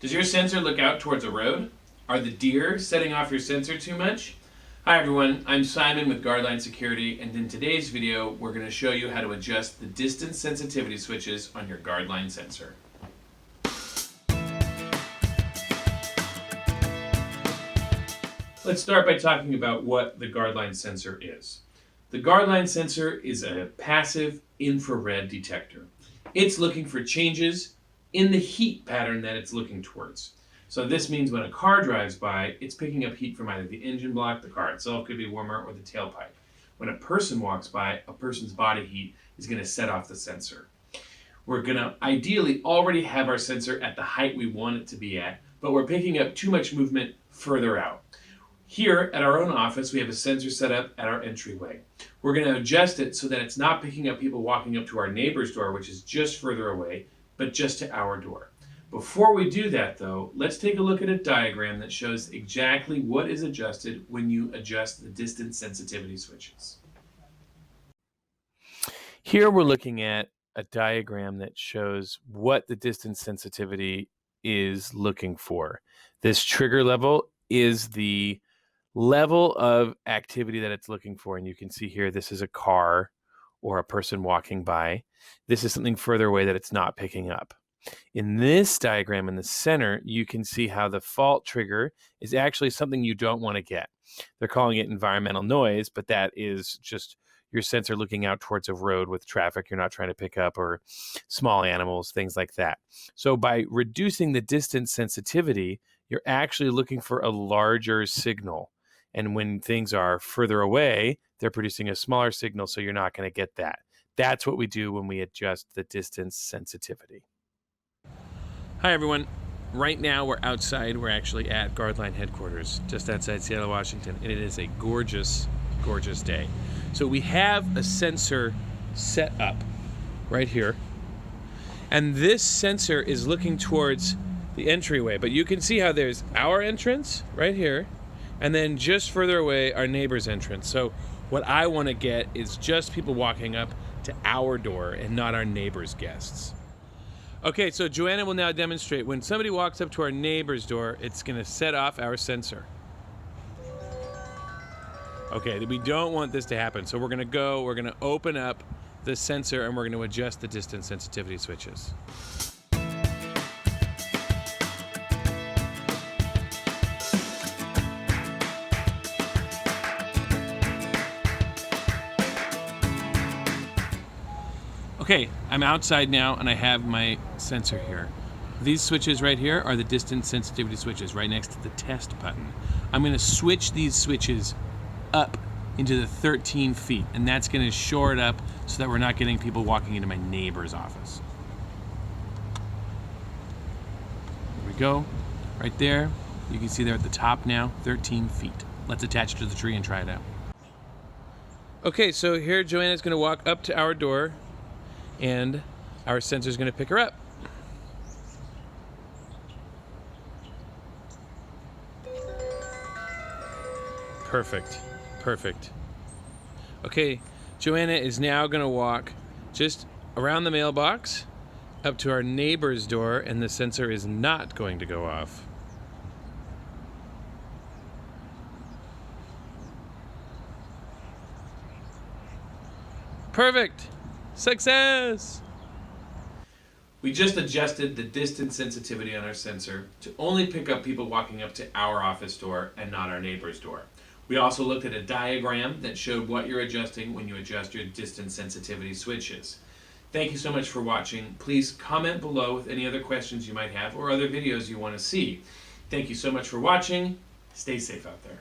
Does your sensor look out towards a road? Are the deer setting off your sensor too much? Hi everyone, I'm Simon with Guardline Security, and in today's video we're going to show you how to adjust the distance sensitivity switches on your Guardline sensor. Let's start by talking about what the Guardline sensor is. The Guardline sensor is a passive infrared detector. It's looking for changes in the heat pattern that it's looking towards. So this means when a car drives by, it's picking up heat from either the engine block, the car itself could be warmer, or the tailpipe. When a person walks by, a person's body heat is going to set off the sensor. We're going to ideally already have our sensor at the height we want it to be at, but we're picking up too much movement further out. Here at our own office, we have a sensor set up at our entryway. We're going to adjust it so that it's not picking up people walking up to our neighbor's door, which is just further away, but just to our door. Before we do that though, let's take a look at a diagram that shows exactly what is adjusted when you adjust the distance sensitivity switches. Here we're looking at a diagram that shows what the distance sensitivity is looking for. This trigger level is the level of activity that it's looking for, and you can see here this is a car or a person walking by. This is something further away that it's not picking up. In this diagram in the center, you can see how the fault trigger is actually something you don't want to get. They're calling it environmental noise, but that is just your sensor looking out towards a road with traffic you're not trying to pick up, or small animals, things like that. So by reducing the distance sensitivity, you're actually looking for a larger signal. And when things are further away, they're producing a smaller signal, so you're not going to get that. That's what we do when we adjust the distance sensitivity. Hi everyone. Right now we're outside. We're actually at Guardline headquarters, just outside Seattle, Washington, and it is a gorgeous, gorgeous day. So we have a sensor set up right here, and this sensor is looking towards the entryway, but you can see how there's our entrance right here, and then just further away our neighbor's entrance. So what I want to get is just people walking up to our door and not our neighbor's guests. Okay, so Joanna will now demonstrate when somebody walks up to our neighbor's door, it's going to set off our sensor. Okay, we don't want this to happen, so we're going to open up the sensor and we're going to adjust the distance sensitivity switches. Okay, I'm outside now and I have my sensor here. These switches right here are the distance sensitivity switches right next to the test button. I'm going to switch these switches up into the 13 feet, and that's going to shore it up so that we're not getting people walking into my neighbor's office. There we go, right there. You can see they're at the top now, 13 feet. Let's attach it to the tree and try it out. Okay, so here Joanna's going to walk up to our door, and our sensor is going to pick her up. Perfect, perfect. Okay, Joanna is now going to walk just around the mailbox up to our neighbor's door, and the sensor is not going to go off. Perfect. Success! We just adjusted the distance sensitivity on our sensor to only pick up people walking up to our office door and not our neighbor's door. We also looked at a diagram that showed what you're adjusting when you adjust your distance sensitivity switches. Thank you so much for watching. Please comment below with any other questions you might have or other videos you want to see. Thank you so much for watching. Stay safe out there.